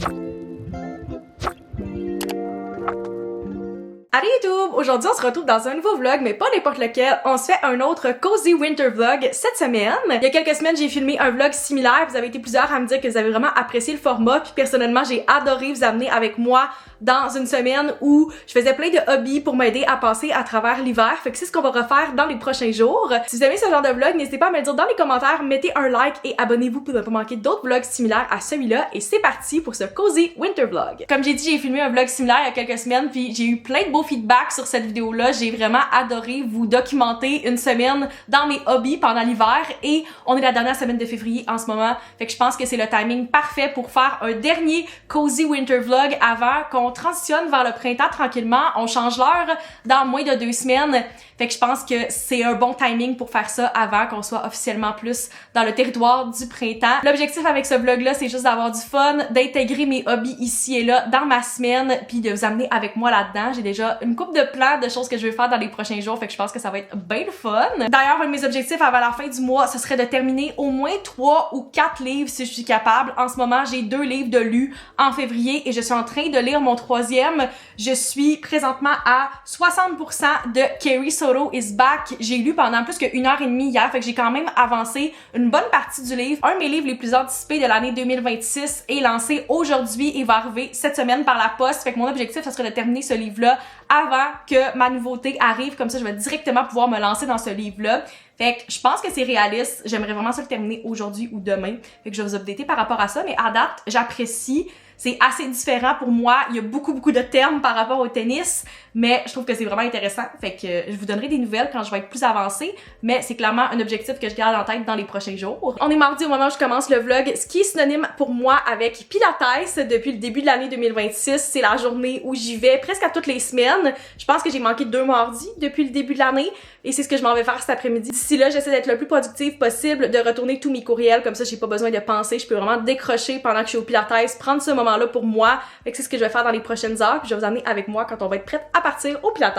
Allez YouTube! Aujourd'hui, on se retrouve dans un nouveau vlog, mais pas n'importe lequel. On se fait un autre Cozy Winter Vlog cette semaine. Il y a quelques semaines, j'ai filmé un vlog similaire. Vous avez été plusieurs à me dire que vous avez vraiment apprécié le format. Puis personnellement, j'ai adoré vous amener avec moi dans une semaine où je faisais plein de hobbies pour m'aider à passer à travers l'hiver. Fait que c'est ce qu'on va refaire dans les prochains jours. Si vous aimez ce genre de vlog, n'hésitez pas à me le dire dans les commentaires. Mettez un like et abonnez-vous pour ne pas manquer d'autres vlogs similaires à celui-là. Et c'est parti pour ce Cozy Winter Vlog. Comme j'ai dit, j'ai filmé un vlog similaire il y a quelques semaines, puis j'ai eu plein de beaux feedbacks sur cette vidéo-là. J'ai vraiment adoré vous documenter une semaine dans mes hobbies pendant l'hiver et on est la dernière semaine de février en ce moment. Fait que je pense que c'est le timing parfait pour faire un dernier Cozy Winter Vlog avant qu'on transitionne vers le printemps tranquillement. On change l'heure dans moins de 2 semaines. Fait que je pense que c'est un bon timing pour faire ça avant qu'on soit officiellement plus dans le territoire du printemps. L'objectif avec ce vlog-là, c'est juste d'avoir du fun, d'intégrer mes hobbies ici et là dans ma semaine, puis de vous amener avec moi là-dedans. J'ai déjà une couple de plans de choses que je vais faire dans les prochains jours, fait que je pense que ça va être bien le fun. D'ailleurs, un de mes objectifs avant la fin du mois, ce serait de terminer au moins 3 ou 4 livres si je suis capable. En ce moment, j'ai 2 livres de lus en février et je suis en train de lire mon 3e. Je suis présentement à 60% de Carrie Soto is Back. J'ai lu pendant plus que 1h30 hier, fait que j'ai quand même avancé une bonne partie du livre. Un de mes livres les plus anticipés de l'année 2026 est lancé aujourd'hui et va arriver cette semaine par la poste. Fait que mon objectif, ce serait de terminer ce livre-là avant que ma nouveauté arrive. Comme ça, je vais directement pouvoir me lancer dans ce livre-là. Fait que je pense que c'est réaliste. J'aimerais vraiment ça le terminer aujourd'hui ou demain. Fait que je vais vous updater par rapport à ça. Mais à date, j'apprécie. C'est assez différent pour moi. Il y a beaucoup de termes par rapport au tennis, mais je trouve que c'est vraiment intéressant. Fait que je vous donnerai des nouvelles quand je vais être plus avancée, mais c'est clairement un objectif que je garde en tête dans les prochains jours. On est mardi au moment où je commence le vlog, ce qui est synonyme pour moi avec Pilates depuis le début de l'année 2026. C'est la journée où j'y vais presque à toutes les semaines. Je pense que j'ai manqué 2 mardis depuis le début de l'année et c'est ce que je m'en vais faire cet après-midi. D'ici là, j'essaie d'être le plus productive possible, de retourner tous mes courriels, comme ça j'ai pas besoin de penser, je peux vraiment décrocher pendant que je suis au Pilates, prendre ce moment-là pour moi. Fait que c'est ce que je vais faire dans les prochaines heures, puis je vais vous amener avec moi quand on va être prête à partir au Pilates.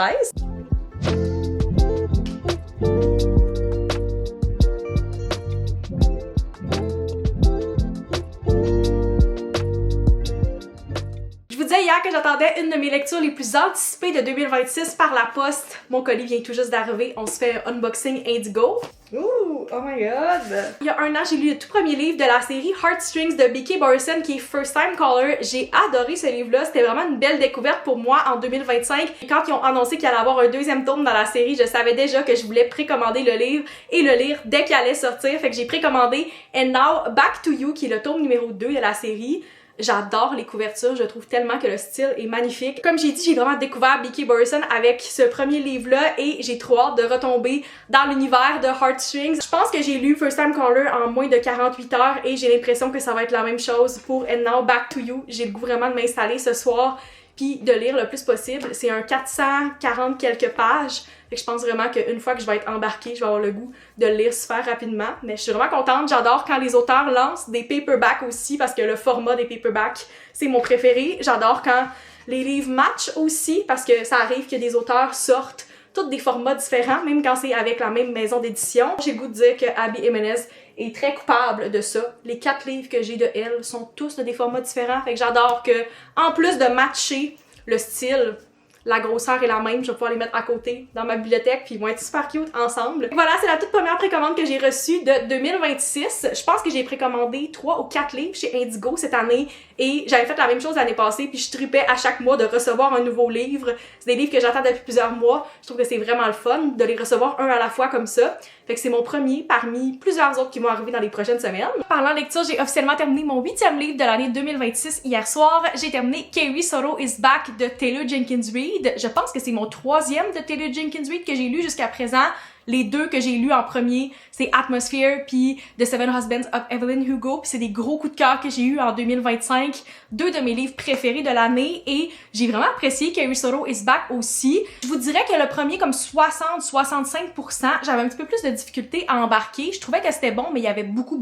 Je vous disais hier que j'attendais une de mes lectures les plus anticipées de 2026 par la poste. Mon colis vient tout juste d'arriver, on se fait un unboxing Indigo. Ouh, oh my god! Il y a un an, j'ai lu le tout premier livre de la série Heartstrings de B.K. Borison qui est First Time Caller. J'ai adoré ce livre-là, c'était vraiment une belle découverte pour moi en 2025. Et quand ils ont annoncé qu'il allait avoir un 2e tome dans la série, je savais déjà que je voulais précommander le livre et le lire dès qu'il allait sortir. Fait que j'ai précommandé And Now Back to You qui est le tome numéro 2 de la série. J'adore les couvertures, je trouve tellement que le style est magnifique. Comme j'ai dit, j'ai vraiment découvert B.K. Borison avec ce premier livre-là et j'ai trop hâte de retomber dans l'univers de Heartstrings. Je pense que j'ai lu First Time Caller en moins de 48 heures et j'ai l'impression que ça va être la même chose pour And Now Back to You. J'ai le goût vraiment de m'installer ce soir puis de lire le plus possible. C'est un 440 quelques pages. Fait que je pense vraiment qu'une fois que je vais être embarquée, je vais avoir le goût de le lire super rapidement. Mais je suis vraiment contente. J'adore quand les auteurs lancent des paperbacks aussi parce que le format des paperbacks, c'est mon préféré. J'adore quand les livres matchent aussi parce que ça arrive que des auteurs sortent tous des formats différents, même quand c'est avec la même maison d'édition. J'ai le goût de dire que Abby Jimenez est très coupable de ça. Les 4 livres que j'ai de elle sont tous de des formats différents. Fait que j'adore que, en plus de matcher le style, la grosseur est la même, je vais pouvoir les mettre à côté dans ma bibliothèque puis ils vont être super cute ensemble. Voilà, c'est la toute première précommande que j'ai reçue de 2026. Je pense que j'ai précommandé 3 ou 4 livres chez Indigo cette année et j'avais fait la même chose l'année passée puis je tripais à chaque mois de recevoir un nouveau livre. C'est des livres que j'attends depuis plusieurs mois. Je trouve que c'est vraiment le fun de les recevoir un à la fois comme ça. Fait que c'est mon premier parmi plusieurs autres qui vont arriver dans les prochaines semaines. Parlant lecture, j'ai officiellement terminé mon 8e livre de l'année 2026 hier soir. J'ai terminé Carrie Soto is Back de Taylor Jenkins Reid. Je pense que c'est mon 3e de Taylor Jenkins Reid que j'ai lu jusqu'à présent. Les 2 que j'ai lus en premier, c'est Atmosphere puis The Seven Husbands of Evelyn Hugo. Puis c'est des gros coups de cœur que j'ai eu en 2025. 2 de mes livres préférés de l'année et j'ai vraiment apprécié Carrie Soto is Back aussi. Je vous dirais que le premier, comme 60-65%, j'avais un petit peu plus de difficulté à embarquer. Je trouvais que c'était bon, mais il y avait beaucoup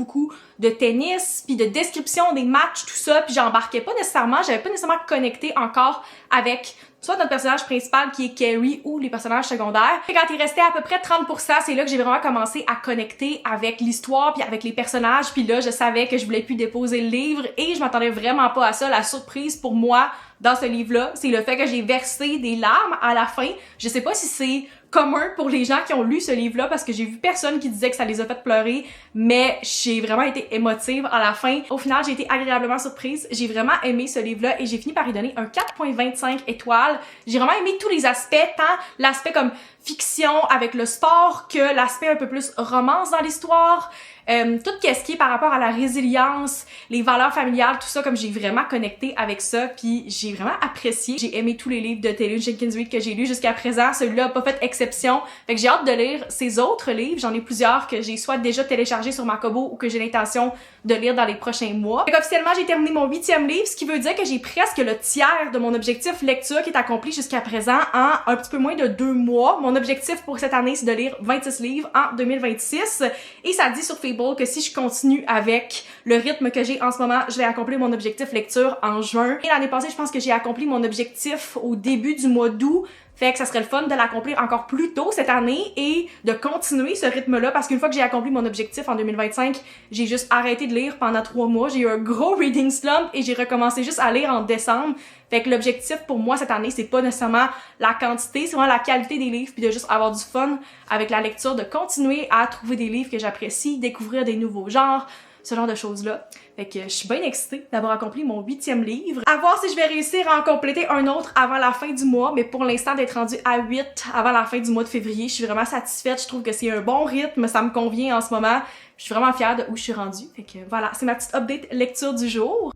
de tennis, puis de description des matchs, tout ça, puis j'embarquais pas nécessairement, j'avais pas nécessairement connecté encore avec soit notre personnage principal qui est Carrie ou les personnages secondaires. Et quand il restait à peu près 30%, c'est là que j'ai vraiment commencé à connecter avec l'histoire puis avec les personnages, puis là je savais que je voulais plus déposer le livre et je m'attendais vraiment pas à ça. La surprise pour moi dans ce livre-là, c'est le fait que j'ai versé des larmes à la fin. Je sais pas si c'est commun pour les gens qui ont lu ce livre-là parce que j'ai vu personne qui disait que ça les a fait pleurer, mais j'ai vraiment été émotive à la fin. Au final, j'ai été agréablement surprise. J'ai vraiment aimé ce livre-là et j'ai fini par lui donner un 4.25 étoiles. J'ai vraiment aimé tous les aspects, tant l'aspect comme fiction avec le sport que l'aspect un peu plus romance dans l'histoire. Tout ce qui est par rapport à la résilience, les valeurs familiales, tout ça, comme j'ai vraiment connecté avec ça, puis j'ai vraiment apprécié. J'ai aimé tous les livres de Taylor Jenkins Reid que j'ai lus jusqu'à présent. Celui-là a pas fait exception. Fait que j'ai hâte de lire ses autres livres. J'en ai plusieurs que j'ai soit déjà téléchargés sur ma Kobo ou que j'ai l'intention de lire dans les prochains mois. Fait qu'officiellement, j'ai terminé mon 8e livre, ce qui veut dire que j'ai presque le tiers de mon objectif lecture qui est accompli jusqu'à présent en un petit peu moins de 2 mois. Mon objectif pour cette année, c'est de lire 26 livres en 2026. Et ça dit sur Facebook que si je continue avec le rythme que j'ai en ce moment, je vais accomplir mon objectif lecture en juin. Et l'année passée, je pense que j'ai accompli mon objectif au début du mois d'août. Fait que ça serait le fun de l'accomplir encore plus tôt cette année et de continuer ce rythme-là parce qu'une fois que j'ai accompli mon objectif en 2025, j'ai juste arrêté de lire pendant 3 mois. J'ai eu un gros reading slump et j'ai recommencé juste à lire en décembre. Fait que l'objectif pour moi cette année, c'est pas nécessairement la quantité, c'est vraiment la qualité des livres puis de juste avoir du fun avec la lecture, de continuer à trouver des livres que j'apprécie, découvrir des nouveaux genres, ce genre de choses-là. Fait que je suis bien excitée d'avoir accompli mon 8e livre. À voir si je vais réussir à en compléter un autre avant la fin du mois, mais pour l'instant d'être rendue à 8 avant la fin du mois de février, je suis vraiment satisfaite. Je trouve que c'est un bon rythme, ça me convient en ce moment. Je suis vraiment fière de où je suis rendue. Fait que voilà, c'est ma petite update lecture du jour.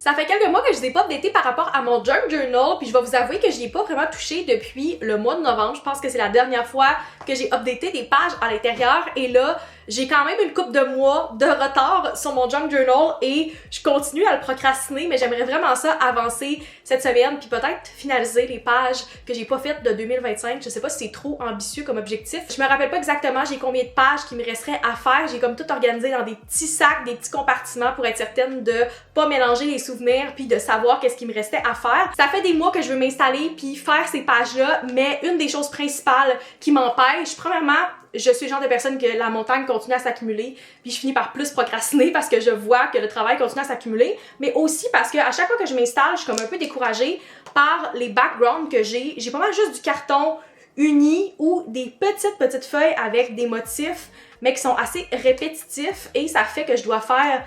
Ça fait quelques mois que je n'ai pas updaté par rapport à mon junk journal, puis je vais vous avouer que j'y ai pas vraiment touché depuis le mois de novembre. Je pense que c'est la dernière fois que j'ai updaté des pages à l'intérieur et là, j'ai quand même une couple de mois de retard sur mon junk journal et je continue à le procrastiner, mais j'aimerais vraiment ça avancer cette semaine puis peut-être finaliser les pages que j'ai pas faites de 2025. Je sais pas si c'est trop ambitieux comme objectif. Je me rappelle pas exactement j'ai combien de pages qui me resteraient à faire. J'ai comme tout organisé dans des petits sacs, des petits compartiments pour être certaine de pas mélanger les souvenirs puis de savoir qu'est-ce qui me restait à faire. Ça fait des mois que je veux m'installer puis faire ces pages-là, mais une des choses principales qui m'empêche, premièrement, je suis le genre de personne que la montagne continue à s'accumuler, puis je finis par plus procrastiner parce que je vois que le travail continue à s'accumuler, mais aussi parce que à chaque fois que je m'installe, je suis comme un peu découragée par les backgrounds que j'ai. J'ai pas mal juste du carton uni ou des petites feuilles avec des motifs, mais qui sont assez répétitifs et ça fait que je dois faire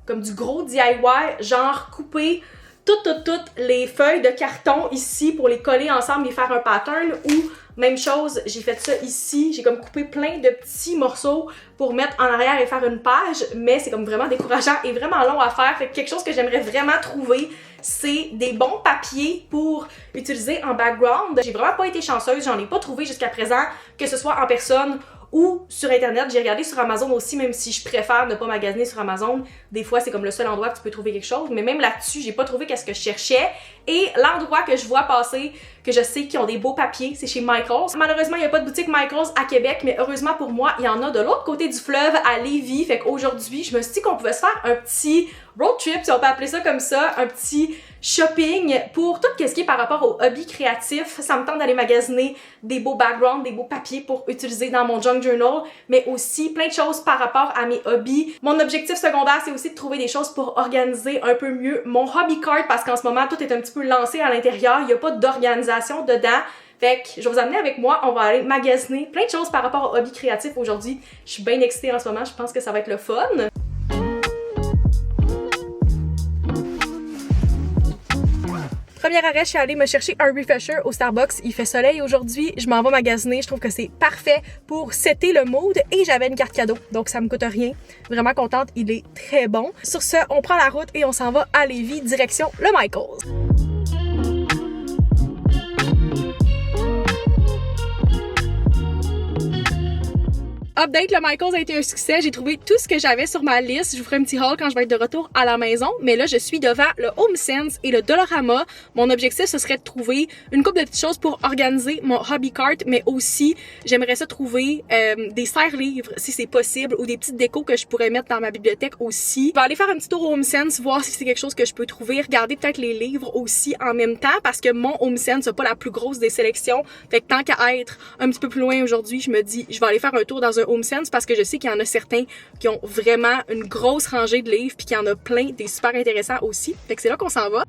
comme du gros DIY, genre couper toutes les feuilles de carton ici pour les coller ensemble et faire un pattern ou même chose, j'ai fait ça ici, j'ai comme coupé plein de petits morceaux pour mettre en arrière et faire une page, mais c'est comme vraiment décourageant et vraiment long à faire. Fait que quelque chose que j'aimerais vraiment trouver, c'est des bons papiers pour utiliser en background. J'ai vraiment pas été chanceuse, j'en ai pas trouvé jusqu'à présent, que ce soit en personne ou sur internet. J'ai regardé sur Amazon aussi, même si je préfère ne pas magasiner sur Amazon. Des fois, c'est comme le seul endroit que tu peux trouver quelque chose, mais même là-dessus, j'ai pas trouvé qu'est-ce que je cherchais. Et l'endroit que je vois passer, que je sais qu'ils ont des beaux papiers, c'est chez Michaels. Malheureusement, il n'y a pas de boutique Michaels à Québec, mais heureusement pour moi, il y en a de l'autre côté du fleuve, à Lévis. Fait qu'aujourd'hui, je me suis dit qu'on pouvait se faire un petit road trip, si on peut appeler ça comme ça, un petit shopping pour tout ce qui est par rapport au hobby créatif. Ça me tente d'aller magasiner des beaux backgrounds, des beaux papiers pour utiliser dans mon junk journal, mais aussi plein de choses par rapport à mes hobbies. Mon objectif secondaire, c'est aussi de trouver des choses pour organiser un peu mieux mon hobby cart parce qu'en ce moment, tout est un petit peu lancé à l'intérieur. Il n'y a pas d'organisation dedans. Fait que je vais vous amener avec moi, on va aller magasiner plein de choses par rapport au hobby créatif aujourd'hui. Je suis bien excitée en ce moment, je pense que ça va être le fun. Premier arrêt, je suis allée me chercher un refresher au Starbucks. Il fait soleil aujourd'hui, je m'en vais magasiner. Je trouve que c'est parfait pour setter le mood et j'avais une carte cadeau, donc ça me coûte rien. Vraiment contente, il est très bon. Sur ce, on prend la route et on s'en va à Lévis, direction le Michaels. Update, le Michaels a été un succès. J'ai trouvé tout ce que j'avais sur ma liste. Je vous ferai un petit haul quand je vais être de retour à la maison. Mais là, je suis devant le HomeSense et le Dollarama. Mon objectif, ce serait de trouver une couple de petites choses pour organiser mon hobby cart, mais aussi, j'aimerais ça trouver des serre-livres, si c'est possible, ou des petites décos que je pourrais mettre dans ma bibliothèque aussi. Je vais aller faire un petit tour au HomeSense, voir si c'est quelque chose que je peux trouver. Regarder peut-être les livres aussi en même temps, parce que mon HomeSense n'a pas la plus grosse des sélections. Fait que tant qu'à être un petit peu plus loin aujourd'hui, je me dis, je vais aller faire un tour dans un HomeSense parce que je sais qu'il y en a certains qui ont vraiment une grosse rangée de livres puis qu'il y en a plein des super intéressants aussi. Fait que c'est là qu'on s'en va.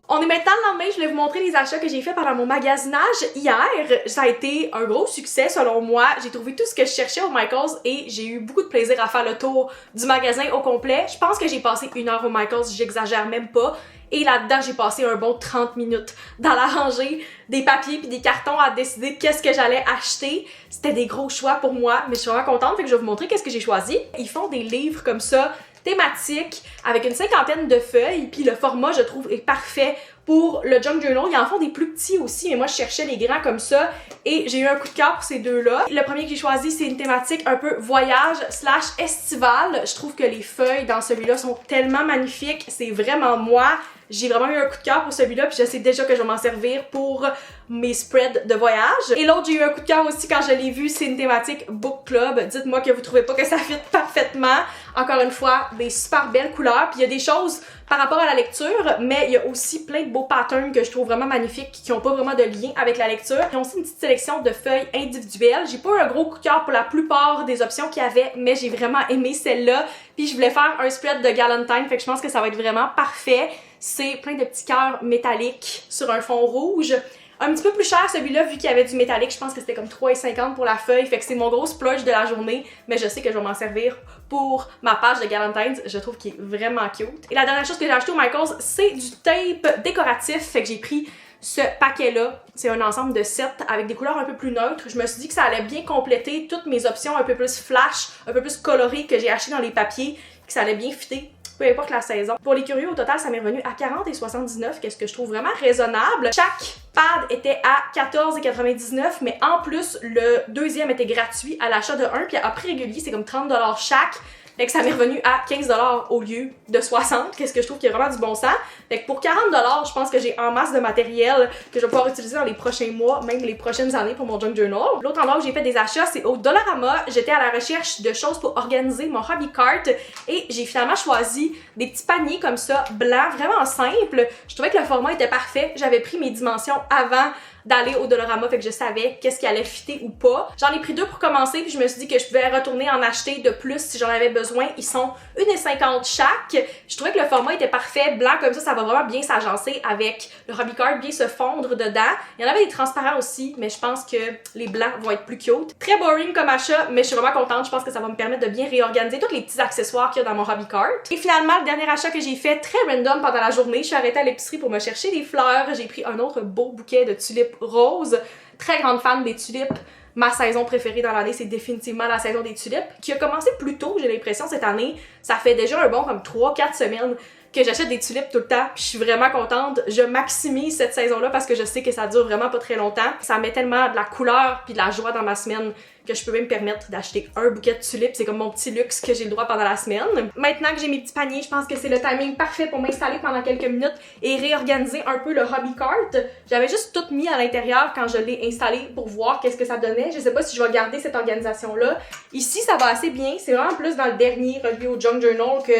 On est maintenant le lendemain, je voulais vous montrer les achats que j'ai fait pendant mon magasinage hier. Ça a été un gros succès selon moi. J'ai trouvé tout ce que je cherchais au Michaels et j'ai eu beaucoup de plaisir à faire le tour du magasin au complet. Je pense que j'ai passé 1 heure au Michaels, j'exagère même pas. Et là-dedans, j'ai passé un bon 30 minutes dans la rangée des papiers puis des cartons à décider qu'est-ce que j'allais acheter. C'était des gros choix pour moi, mais je suis vraiment contente, fait que je vais vous montrer qu'est-ce que j'ai choisi. Ils font des livres comme ça, thématiques, avec une 50aine de feuilles, puis le format, je trouve, est parfait pour le Junk Journal. Ils en font des plus petits aussi, mais moi, je cherchais les grands comme ça, et j'ai eu un coup de cœur pour ces deux-là. Le premier que j'ai choisi, c'est une thématique un peu voyage/estival. Je trouve que les feuilles dans celui-là sont tellement magnifiques, c'est vraiment moi. J'ai vraiment eu un coup de cœur pour celui-là, puis je sais déjà que je vais m'en servir pour mes spreads de voyage. Et l'autre, j'ai eu un coup de cœur aussi quand je l'ai vu, c'est une thématique book club. Dites-moi que vous trouvez pas que ça fit parfaitement. Encore une fois, des super belles couleurs, puis il y a des choses par rapport à la lecture, mais il y a aussi plein de beaux patterns que je trouve vraiment magnifiques qui ont pas vraiment de lien avec la lecture. Ils ont aussi une petite sélection de feuilles individuelles. J'ai pas eu un gros coup de cœur pour la plupart des options qu'il y avait, mais j'ai vraiment aimé celle-là. Puis je voulais faire un spread de Galentine, fait que je pense que ça va être vraiment parfait. C'est plein de petits cœurs métalliques sur un fond rouge. Un petit peu plus cher celui-là, vu qu'il y avait du métallique, je pense que c'était comme 3,50 pour la feuille, fait que c'est mon gros splurge de la journée, mais je sais que je vais m'en servir pour ma page de Galentine's, je trouve qu'il est vraiment cute. Et la dernière chose que j'ai acheté au Michaels, c'est du tape décoratif, fait que j'ai pris ce paquet-là. C'est un ensemble de 7 avec des couleurs un peu plus neutres. Je me suis dit que ça allait bien compléter toutes mes options un peu plus flash, un peu plus colorées que j'ai achetées dans les papiers, que ça allait bien fitter. Peu importe la saison. Pour les curieux, au total, ça m'est revenu à 40,79, qu'est-ce que je trouve vraiment raisonnable. Chaque pad était à 14,99, mais en plus, le deuxième était gratuit à l'achat de 1, puis à prix régulier, c'est comme 30$ chaque. Fait que ça m'est revenu à 15$ au lieu de 60$, qu'est-ce que je trouve qui est vraiment du bon sens. Fait que pour 40$, je pense que j'ai en masse de matériel que je vais pouvoir utiliser dans les prochains mois, même les prochaines années pour mon Junk Journal. L'autre endroit où j'ai fait des achats, c'est au Dollarama. J'étais à la recherche de choses pour organiser mon hobby cart et j'ai finalement choisi des petits paniers comme ça, blancs, vraiment simples. Je trouvais que le format était parfait. J'avais pris mes dimensions avant d'aller au Dollarama, fait que je savais qu'est-ce qui allait fitter ou pas. J'en ai pris 2 pour commencer, puis je me suis dit que je pouvais retourner en acheter de plus si j'en avais besoin. Ils sont 1,50 chaque. Je trouvais que le format était parfait, blanc comme ça va vraiment bien s'agencer avec le hobby cart, bien se fondre dedans. Il y en avait des transparents aussi, mais je pense que les blancs vont être plus cute. Très boring comme achat, mais je suis vraiment contente. Je pense que ça va me permettre de bien réorganiser tous les petits accessoires qu'il y a dans mon hobby cart. Et finalement, le dernier achat que j'ai fait, très random pendant la journée, je suis arrêtée à l'épicerie pour me chercher des fleurs. J'ai pris un autre beau bouquet de tulipes roses. Très grande fan des tulipes. Ma saison préférée dans l'année, c'est définitivement la saison des tulipes, qui a commencé plus tôt, j'ai l'impression, cette année. Ça fait déjà un bon comme 3-4 semaines que j'achète des tulipes tout le temps, puis je suis vraiment contente. Je maximise cette saison-là parce que je sais que ça dure vraiment pas très longtemps. Ça met tellement de la couleur puis de la joie dans ma semaine que je peux même me permettre d'acheter un bouquet de tulipes. C'est comme mon petit luxe que j'ai le droit pendant la semaine. Maintenant que j'ai mes petits paniers, je pense que c'est le timing parfait pour m'installer pendant quelques minutes et réorganiser un peu le hobby cart. J'avais juste tout mis à l'intérieur quand je l'ai installé pour voir qu'est-ce que ça donnait. Je sais pas si je vais garder cette organisation-là. Ici, ça va assez bien. C'est vraiment plus dans le dernier relié au Junk Journal que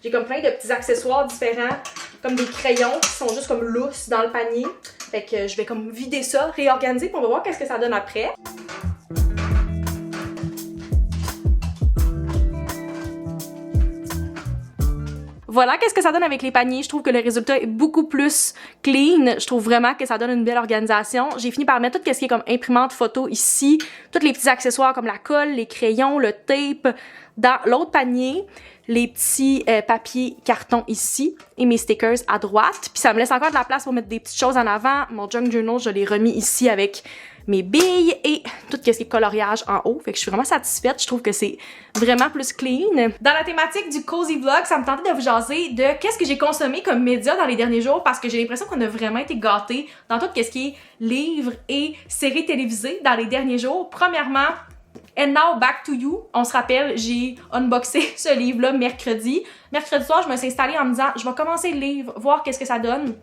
j'ai comme plein de petits accessoires différents, comme des crayons qui sont juste comme lousses dans le panier. Fait que je vais comme vider ça, réorganiser, puis on va voir qu'est-ce que ça donne après. Voilà, qu'est-ce que ça donne avec les paniers. Je trouve que le résultat est beaucoup plus clean. Je trouve vraiment que ça donne une belle organisation. J'ai fini par mettre tout ce qui est comme imprimante photo ici, tous les petits accessoires comme la colle, les crayons, le tape dans l'autre panier, les petits papiers carton ici et mes stickers à droite. Puis ça me laisse encore de la place pour mettre des petites choses en avant. Mon Junk Journal, je l'ai remis ici avec mes billes et tout ce qui est coloriage en haut. Fait que je suis vraiment satisfaite. Je trouve que c'est vraiment plus clean. Dans la thématique du cozy vlog, ça me tentait de vous jaser de qu'est-ce que j'ai consommé comme média dans les derniers jours parce que j'ai l'impression qu'on a vraiment été gâtés dans tout ce qui est livres et séries télévisées dans les derniers jours. Premièrement, And Now Back to You. On se rappelle, j'ai unboxé ce livre-là mercredi. Mercredi soir, je me suis installée en me disant, je vais commencer le livre, voir qu'est-ce que ça donne.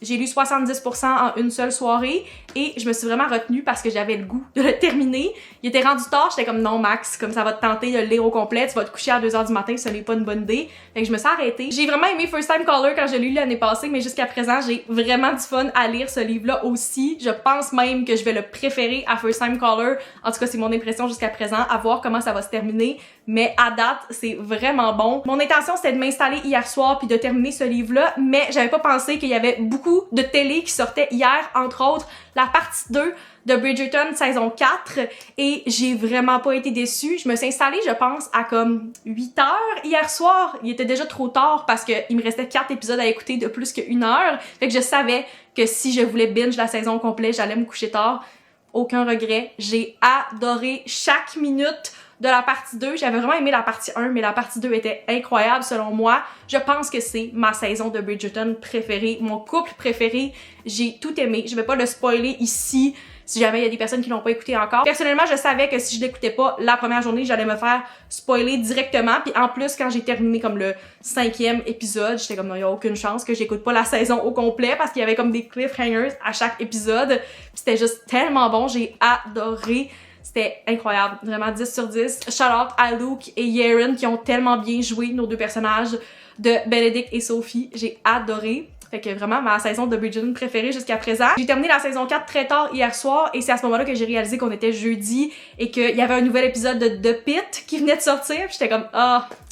J'ai lu 70% en une seule soirée et je me suis vraiment retenue parce que j'avais le goût de le terminer. Il était rendu tard, j'étais comme non Max, comme ça va te tenter de le lire au complet, tu vas te coucher à 2h du matin, ce n'est pas une bonne idée. Fait que je me suis arrêtée. J'ai vraiment aimé First Time Caller quand je l'ai lu l'année passée, mais jusqu'à présent, j'ai vraiment du fun à lire ce livre-là aussi. Je pense même que je vais le préférer à First Time Caller. En tout cas, c'est mon impression jusqu'à présent, à voir comment ça va se terminer. Mais à date, c'est vraiment bon. Mon intention, c'était de m'installer hier soir puis de terminer ce livre-là, mais j'avais pas pensé qu'il y avait beaucoup de télé qui sortait hier, entre autres la partie 2 de Bridgerton saison 4 et j'ai vraiment pas été déçue. Je me suis installée, je pense, à comme 8 heures hier soir. Il était déjà trop tard parce que il me restait 4 épisodes à écouter de plus qu'1 heure. Fait que je savais que si je voulais binge la saison complète, j'allais me coucher tard. Aucun regret. J'ai adoré chaque minute de la partie 2. J'avais vraiment aimé la partie 1, mais la partie 2 était incroyable selon moi. Je pense que c'est ma saison de Bridgerton préférée, mon couple préféré. J'ai tout aimé. Je vais pas le spoiler ici si jamais il y a des personnes qui l'ont pas écouté encore. Personnellement, je savais que si je l'écoutais pas la première journée, j'allais me faire spoiler directement. Puis en plus, quand j'ai terminé comme le 5e épisode, j'étais comme non, il y a aucune chance que j'écoute pas la saison au complet parce qu'il y avait comme des cliffhangers à chaque épisode. C'était juste tellement bon, j'ai adoré. C'était incroyable, vraiment 10 sur 10. Shout out à Luke et Yaren qui ont tellement bien joué nos deux personnages de Benedict et Sophie. J'ai adoré. Fait que vraiment ma saison de Bridgerton préférée jusqu'à présent. J'ai terminé la saison 4 très tard hier soir et c'est à ce moment-là que j'ai réalisé qu'on était jeudi et qu'il y avait un nouvel épisode de The Pitt qui venait de sortir. Puis j'étais comme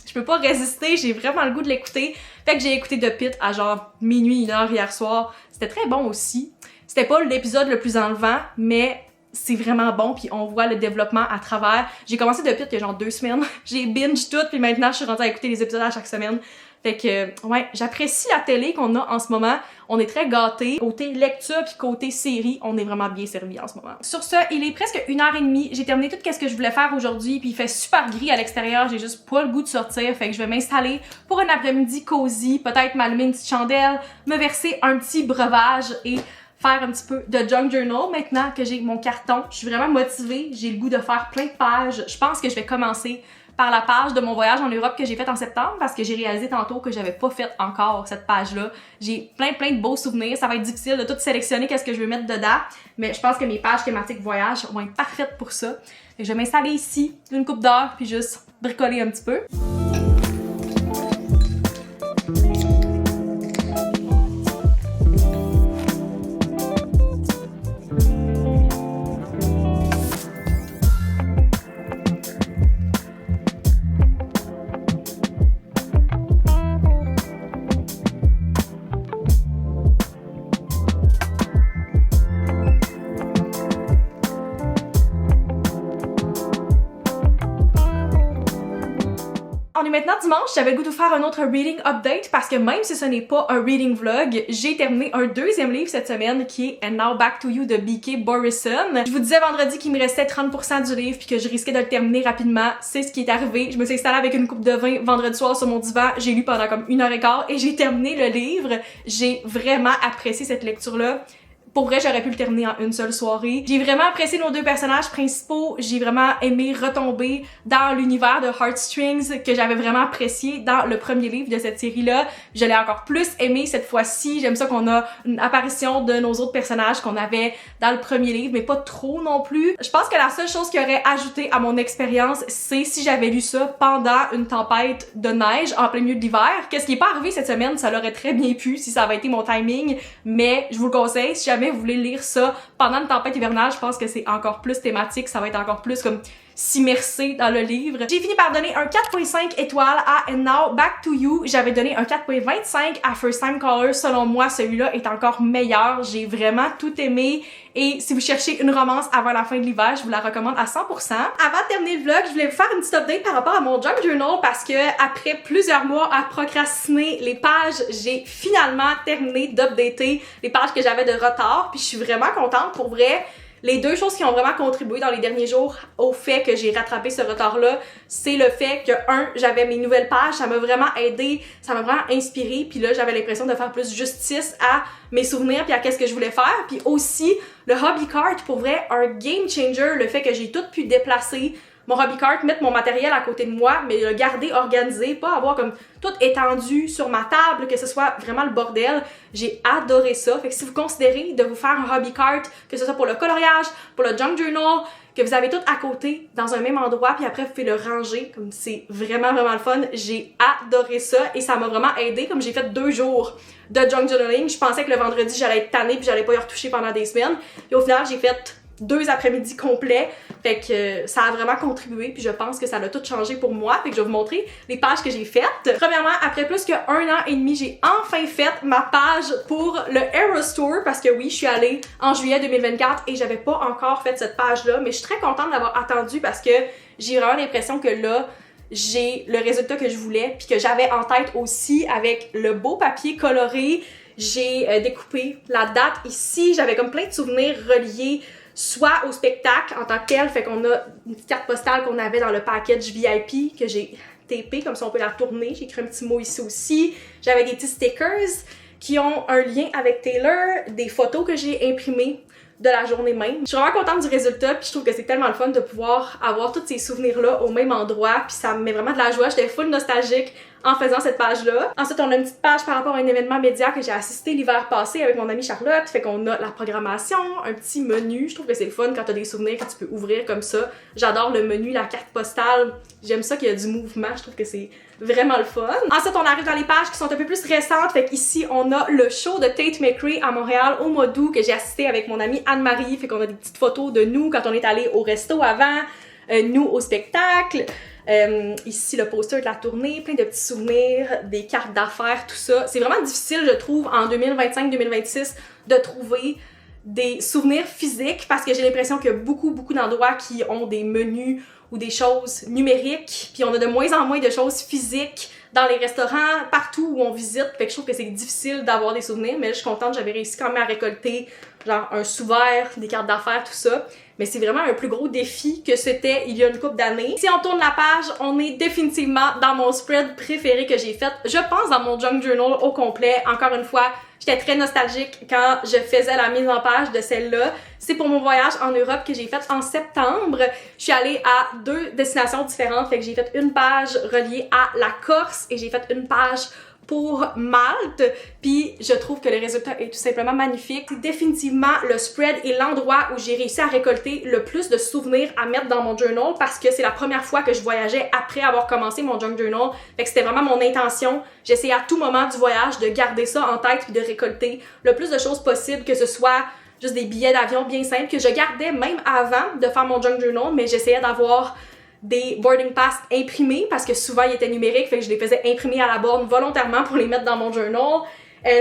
je peux pas résister, j'ai vraiment le goût de l'écouter. Fait que j'ai écouté The Pitt à genre minuit, 1h hier soir. C'était très bon aussi. C'était pas l'épisode le plus enlevant, mais c'est vraiment bon puis on voit le développement à travers. J'ai commencé The Pitt il y a genre 2 semaines. J'ai binge tout puis maintenant je suis rendue à écouter les épisodes à chaque semaine. Fait que, ouais, j'apprécie la télé qu'on a en ce moment. On est très gâtés. Côté lecture puis côté série, on est vraiment bien servi en ce moment. Sur ce, il est presque 1h30. J'ai terminé tout ce que je voulais faire aujourd'hui puis il fait super gris à l'extérieur. J'ai juste pas le goût de sortir. Fait que je vais m'installer pour un après-midi cosy. Peut-être m'allumer une petite chandelle, me verser un petit breuvage et faire un petit peu de junk journal maintenant que j'ai mon carton. Je suis vraiment motivée. J'ai le goût de faire plein de pages. Je pense que je vais commencer par la page de mon voyage en Europe que j'ai fait en septembre parce que j'ai réalisé tantôt que j'avais pas fait encore cette page-là. J'ai plein de beaux souvenirs. Ça va être difficile de tout sélectionner qu'est-ce que je veux mettre dedans, mais je pense que mes pages thématiques voyage vont être parfaites pour ça. Et je vais m'installer ici une couple d'heures puis juste bricoler un petit peu. On est maintenant dimanche, j'avais le goût de faire un autre reading update parce que même si ce n'est pas un reading vlog, j'ai terminé un 2e livre cette semaine qui est And Now Back to You de B.K. Borison. Je vous disais vendredi qu'il me restait 30% du livre puis que je risquais de le terminer rapidement. C'est ce qui est arrivé. Je me suis installée avec une coupe de vin vendredi soir sur mon divan. J'ai lu pendant comme 1h15 et j'ai terminé le livre. J'ai vraiment apprécié cette lecture-là. Pour vrai, j'aurais pu le terminer en une seule soirée. J'ai vraiment apprécié nos deux personnages principaux. J'ai vraiment aimé retomber dans l'univers de Heartstrings que j'avais vraiment apprécié dans le premier livre de cette série-là. Je l'ai encore plus aimé cette fois-ci. J'aime ça qu'on a une apparition de nos autres personnages qu'on avait dans le premier livre, mais pas trop non plus. Je pense que la seule chose qui aurait ajouté à mon expérience, c'est si j'avais lu ça pendant une tempête de neige en plein milieu de l'hiver. Qu'est-ce qui est pas arrivé cette semaine, ça l'aurait très bien pu si ça avait été mon timing, mais je vous le conseille, si jamais vous voulez lire ça pendant une tempête hivernale, je pense que c'est encore plus thématique, ça va être encore plus comme s'immerser dans le livre. J'ai fini par donner un 4.5 étoiles à And Now Back to You. J'avais donné un 4.25 à First Time Caller. Selon moi, celui-là est encore meilleur. J'ai vraiment tout aimé. Et si vous cherchez une romance avant la fin de l'hiver, je vous la recommande à 100%. Avant de terminer le vlog, je voulais vous faire une petite update par rapport à mon junk journal parce que après plusieurs mois à procrastiner les pages, j'ai finalement terminé d'updater les pages que j'avais de retard. Puis je suis vraiment contente pour vrai. Les deux choses qui ont vraiment contribué dans les derniers jours au fait que j'ai rattrapé ce retard-là, c'est le fait que, j'avais mes nouvelles pages, ça m'a vraiment aidé, ça m'a vraiment inspiré, puis là, j'avais l'impression de faire plus justice à mes souvenirs puis à qu'est-ce que je voulais faire, puis aussi, le hobby cart, pour vrai, un game changer, le fait que j'ai tout pu déplacer mon hobby cart, mettre mon matériel à côté de moi, mais le garder organisé, pas avoir comme tout étendu sur ma table, que ce soit vraiment le bordel. J'ai adoré ça. Fait que si vous considérez de vous faire un hobby cart, que ce soit pour le coloriage, pour le junk journal, que vous avez tout à côté dans un même endroit, puis après vous pouvez le ranger, comme c'est vraiment le fun. J'ai adoré ça et ça m'a vraiment aidé, comme j'ai fait 2 jours de junk journaling. Je pensais que le vendredi j'allais être tannée puis j'allais pas y retoucher pendant des semaines. Et au final j'ai fait 2 après-midi complets, fait que ça a vraiment contribué, puis je pense que ça a tout changé pour moi, fait que je vais vous montrer les pages que j'ai faites. Premièrement, après plus que 1 an et demi, j'ai enfin fait ma page pour le Eras Tour, parce que oui, je suis allée en juillet 2024 et j'avais pas encore fait cette page-là, mais je suis très contente d'avoir attendu parce que j'ai vraiment l'impression que là, j'ai le résultat que je voulais, puis que j'avais en tête aussi avec le beau papier coloré. J'ai découpé la date ici, j'avais comme plein de souvenirs reliés soit au spectacle en tant que tel, fait qu'on a une petite carte postale qu'on avait dans le package VIP que j'ai tapé, comme ça on peut la tourner. J'ai écrit un petit mot ici aussi. J'avais des petits stickers qui ont un lien avec Taylor, des photos que j'ai imprimées de la journée même. Je suis vraiment contente du résultat, puis je trouve que c'est tellement le fun de pouvoir avoir tous ces souvenirs-là au même endroit, puis ça me met vraiment de la joie. J'étais full nostalgique en faisant cette page-là. Ensuite, on a une petite page par rapport à un événement média que j'ai assisté l'hiver passé avec mon amie Charlotte, fait qu'on a la programmation, un petit menu. Je trouve que c'est le fun quand t'as des souvenirs que tu peux ouvrir comme ça. J'adore le menu, la carte postale. J'aime ça qu'il y a du mouvement, je trouve que c'est vraiment le fun. Ensuite, on arrive dans les pages qui sont un peu plus récentes, fait qu'ici, on a le show de Tate McRae à Montréal au mois d'août que j'ai assisté avec mon amie Anne-Marie, fait qu'on a des petites photos de nous quand on est allé au resto avant, nous au spectacle. Ici le poster de la tournée, plein de petits souvenirs, des cartes d'affaires, tout ça. C'est vraiment difficile, je trouve, en 2025-2026 de trouver des souvenirs physiques parce que j'ai l'impression qu'il y a beaucoup d'endroits qui ont des menus ou des choses numériques, puis on a de moins en moins de choses physiques dans les restaurants, partout où on visite, fait que je trouve que c'est difficile d'avoir des souvenirs, mais je suis contente, j'avais réussi quand même à récolter genre un sous-verre, des cartes d'affaires, tout ça. Mais c'est vraiment un plus gros défi que c'était il y a une couple d'années. Si on tourne la page, on est définitivement dans mon spread préféré que j'ai fait. Je pense dans mon junk journal au complet. Encore une fois, j'étais très nostalgique quand je faisais la mise en page de celle-là. C'est pour mon voyage en Europe que j'ai fait en septembre. Je suis allée à 2 destinations différentes, fait que j'ai fait une page reliée à la Corse et j'ai fait une page pour Malte, puis je trouve que le résultat est tout simplement magnifique. C'est définitivement le spread et l'endroit où j'ai réussi à récolter le plus de souvenirs à mettre dans mon journal parce que c'est la première fois que je voyageais après avoir commencé mon junk journal. Fait que c'était vraiment mon intention. J'essayais à tout moment du voyage de garder ça en tête puis de récolter le plus de choses possible, que ce soit juste des billets d'avion bien simples que je gardais même avant de faire mon junk journal, mais j'essayais d'avoir des boarding pass imprimés parce que souvent ils étaient numériques, fait que je les faisais imprimer à la borne volontairement pour les mettre dans mon journal.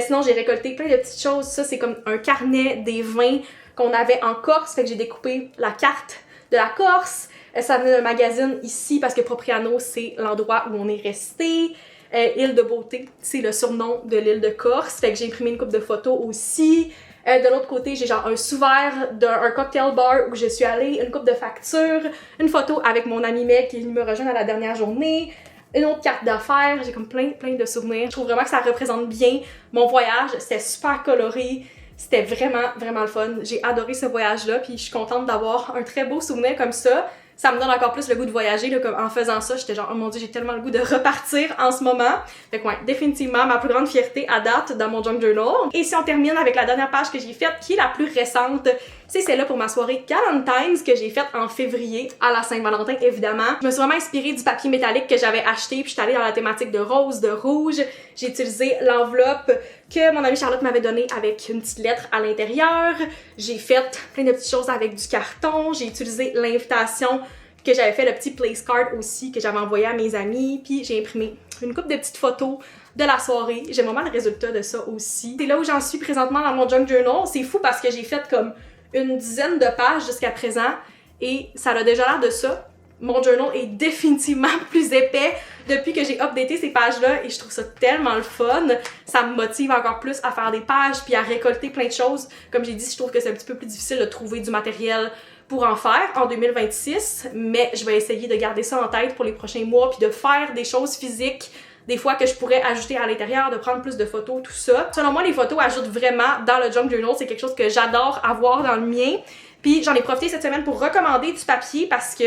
Sinon j'ai récolté plein de petites choses. Ça c'est comme un carnet des vins qu'on avait en Corse, fait que j'ai découpé la carte de la Corse. Ça venait d'un magazine ici parce que Propriano c'est l'endroit où on est resté. Île de Beauté, c'est le surnom de l'île de Corse, fait que j'ai imprimé une couple de photos aussi. De l'autre côté, j'ai genre un sous-verre d'un cocktail bar où je suis allée, une coupe de factures, une photo avec mon ami Meg qui est venu me rejoindre à la dernière journée, une autre carte d'affaires. J'ai comme plein de souvenirs. Je trouve vraiment que ça représente bien mon voyage. C'était super coloré. C'était vraiment le fun. J'ai adoré ce voyage-là, puis je suis contente d'avoir un très beau souvenir comme ça. Ça me donne encore plus le goût de voyager, là, comme en faisant ça, j'étais genre, oh mon dieu, j'ai tellement le goût de repartir en ce moment. Fait que ouais, définitivement, ma plus grande fierté à date dans mon junk journal. Et si on termine avec la dernière page que j'ai faite, qui est la plus récente, c'est celle-là pour ma soirée Galentine's que j'ai faite en février à la Saint-Valentin, évidemment. Je me suis vraiment inspirée du papier métallique que j'avais acheté, puis j'étais allée dans la thématique de rose, de rouge. J'ai utilisé l'enveloppe que mon amie Charlotte m'avait donnée avec une petite lettre à l'intérieur. J'ai fait plein de petites choses avec du carton. J'ai utilisé l'invitation que j'avais fait, le petit place card aussi que j'avais envoyé à mes amis, puis j'ai imprimé une couple de petites photos de la soirée. J'aime vraiment le résultat de ça aussi. C'est là où j'en suis présentement dans mon junk journal. C'est fou parce que j'ai fait comme une dizaine de pages jusqu'à présent et ça a déjà l'air de ça. mon journal est définitivement plus épais depuis que j'ai updaté ces pages-là et je trouve ça tellement le fun. Ça me motive encore plus à faire des pages puis à récolter plein de choses. Comme j'ai dit, je trouve que c'est un petit peu plus difficile de trouver du matériel pour en faire en 2026, mais je vais essayer de garder ça en tête pour les prochains mois puis de faire des choses physiques des fois que je pourrais ajouter à l'intérieur, de prendre plus de photos, tout ça. Selon moi, les photos ajoutent vraiment dans le junk journal, c'est quelque chose que j'adore avoir dans le mien. Puis j'en ai profité cette semaine pour recommander du papier parce que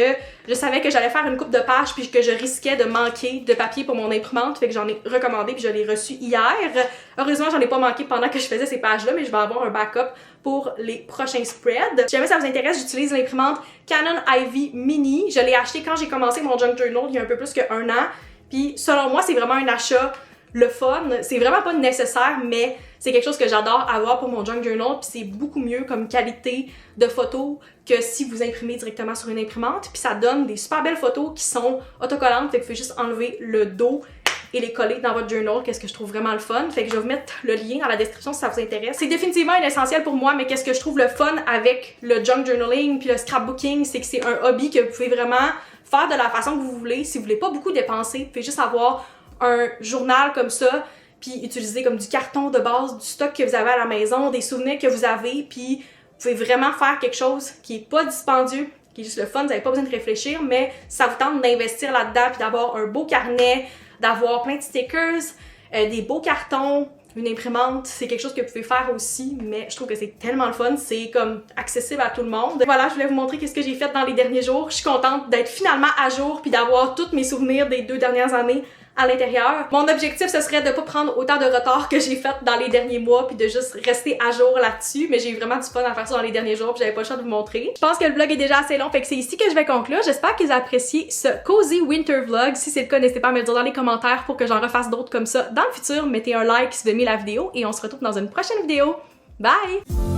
je savais que j'allais faire une coupe de pages puis que je risquais de manquer de papier pour mon imprimante, fait que j'en ai recommandé puis je l'ai reçu hier. Heureusement, j'en ai pas manqué pendant que je faisais ces pages-là, mais je vais avoir un backup pour les prochains spreads. Si jamais ça vous intéresse, j'utilise l'imprimante Canon Ivy Mini. Je l'ai acheté quand j'ai commencé mon junk journal il y a un peu plus qu'un an. Puis selon moi, c'est vraiment un achat le fun. C'est vraiment pas nécessaire, mais c'est quelque chose que j'adore avoir pour mon junk journal. Puis c'est beaucoup mieux comme qualité de photos que si vous imprimez directement sur une imprimante. Puis ça donne des super belles photos qui sont autocollantes. Fait que vous pouvez juste enlever le dos et les coller dans votre journal, qu'est-ce que je trouve vraiment le fun. Fait que je vais vous mettre le lien dans la description si ça vous intéresse. C'est définitivement un essentiel pour moi, mais qu'est-ce que je trouve le fun avec le junk journaling puis le scrapbooking, c'est que c'est un hobby que vous pouvez vraiment faire de la façon que vous voulez. Si vous voulez pas beaucoup dépenser, vous pouvez juste avoir un journal comme ça, puis utiliser comme du carton de base, du stock que vous avez à la maison, des souvenirs que vous avez, puis vous pouvez vraiment faire quelque chose qui est pas dispendieux, qui est juste le fun, vous n'avez pas besoin de réfléchir, mais ça vous tente d'investir là-dedans, puis d'avoir un beau carnet, d'avoir plein de stickers, des beaux cartons, une imprimante, c'est quelque chose que vous pouvez faire aussi, mais je trouve que c'est tellement le fun, c'est comme accessible à tout le monde. Voilà, je voulais vous montrer qu'est-ce que j'ai fait dans les derniers jours. Je suis contente d'être finalement à jour puis d'avoir tous mes souvenirs des 2 dernières années à l'intérieur. Mon objectif, ce serait de pas prendre autant de retard que j'ai fait dans les derniers mois puis de juste rester à jour là-dessus, mais j'ai eu vraiment du fun à faire ça dans les derniers jours puis j'avais pas le choix de vous montrer. Je pense que le vlog est déjà assez long, fait que c'est ici que je vais conclure. J'espère que vous appréciez ce cozy winter vlog. Si c'est le cas, n'hésitez pas à me le dire dans les commentaires pour que j'en refasse d'autres comme ça dans le futur. Mettez un like si vous aimez la vidéo et on se retrouve dans une prochaine vidéo. Bye!